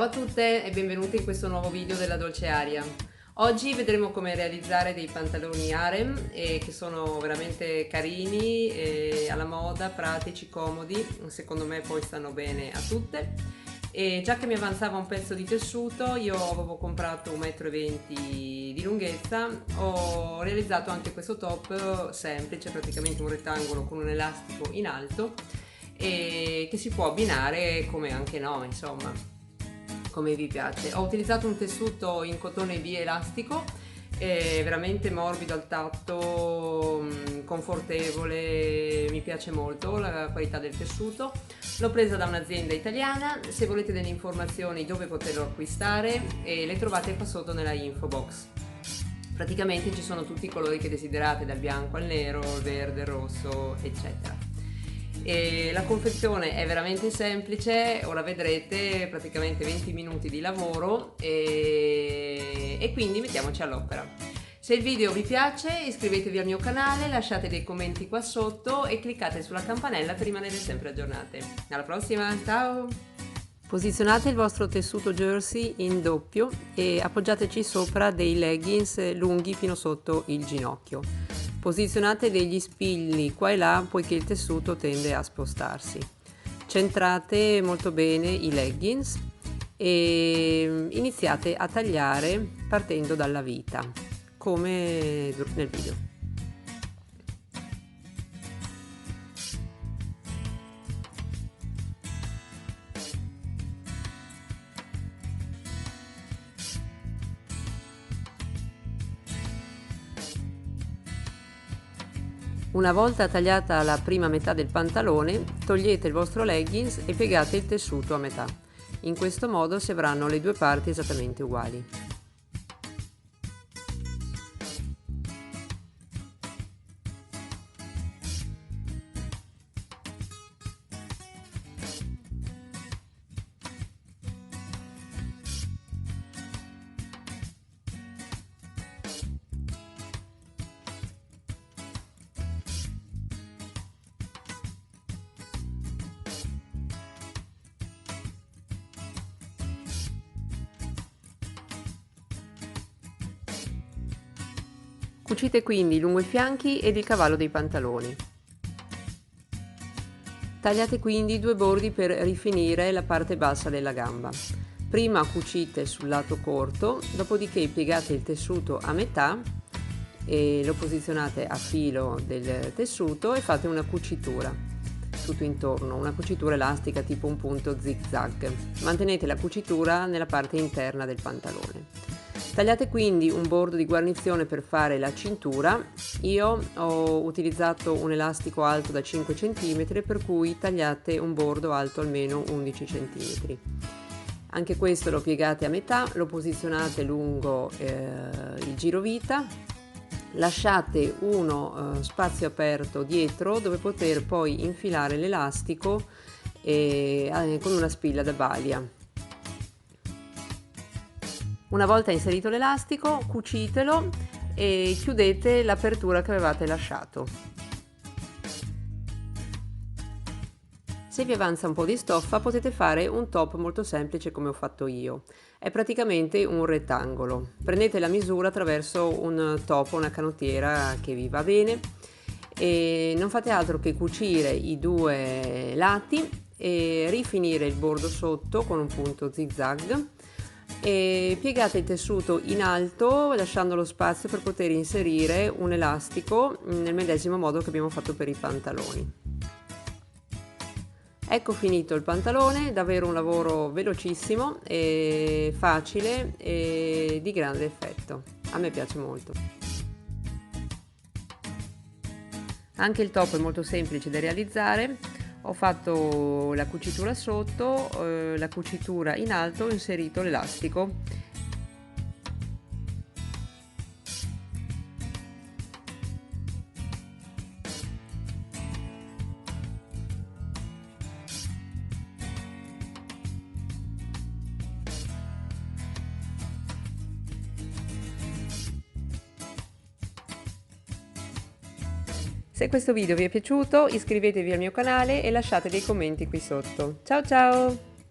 Ciao a tutte e benvenute in questo nuovo video della Dolce Aria. Oggi vedremo come realizzare dei pantaloni harem che sono veramente carini, alla moda, pratici, comodi, secondo me poi stanno bene a tutte. E già che mi avanzava un pezzo di tessuto, io avevo comprato 1,20 m di lunghezza, ho realizzato anche questo top semplice, praticamente un rettangolo con un elastico in alto e che si può abbinare come anche no, insomma, come vi piace. Ho utilizzato un tessuto in cotone bi-elastico, veramente morbido al tatto, confortevole, mi piace molto la qualità del tessuto. L'ho presa da un'azienda italiana. Se volete delle informazioni dove poterlo acquistare, le trovate qua sotto nella info box. Praticamente ci sono tutti i colori che desiderate, dal bianco al nero, il verde, il rosso, eccetera. E la confezione è veramente semplice, ora vedrete, praticamente 20 minuti di lavoro e quindi mettiamoci all'opera. Se il video vi piace iscrivetevi al mio canale, lasciate dei commenti qua sotto e cliccate sulla campanella per rimanere sempre aggiornate. Alla prossima, ciao! Posizionate il vostro tessuto jersey in doppio e appoggiateci sopra dei leggings lunghi fino sotto il ginocchio. Posizionate degli spilli qua e là poiché il tessuto tende a spostarsi. Centrate molto bene i leggings e iniziate a tagliare partendo dalla vita, come nel video. Una volta tagliata la prima metà del pantalone, togliete il vostro leggings e piegate il tessuto a metà. In questo modo si avranno le due parti esattamente uguali. Cucite quindi lungo i fianchi ed il cavallo dei pantaloni. Tagliate quindi due bordi per rifinire la parte bassa della gamba. Prima cucite sul lato corto, dopodiché piegate il tessuto a metà e lo posizionate a filo del tessuto e fate una cucitura tutto intorno, una cucitura elastica tipo un punto zig zag. Mantenete la cucitura nella parte interna del pantalone. Tagliate quindi un bordo di guarnizione per fare la cintura. Io ho utilizzato un elastico alto da 5 cm, per cui tagliate un bordo alto almeno 11 cm. Anche questo lo piegate a metà, lo posizionate lungo il girovita, lasciate uno spazio aperto dietro dove poter poi infilare l'elastico con una spilla da balia. Una volta inserito l'elastico, cucitelo e chiudete l'apertura che avevate lasciato. Se vi avanza un po' di stoffa potete fare un top molto semplice come ho fatto io. È praticamente un rettangolo. Prendete la misura attraverso un topo, una canottiera che vi va bene e non fate altro che cucire i due lati e rifinire il bordo sotto con un punto zig zag. E piegate il tessuto in alto lasciando lo spazio per poter inserire un elastico nel medesimo modo che abbiamo fatto per i pantaloni. Ecco finito il pantalone, davvero un lavoro velocissimo e facile e di grande effetto. A me piace molto. Anche il top è molto semplice da realizzare. Ho fatto la cucitura sotto, la cucitura in alto, ho inserito l'elastico. Se questo video vi è piaciuto iscrivetevi al mio canale e lasciate dei commenti qui sotto. Ciao ciao!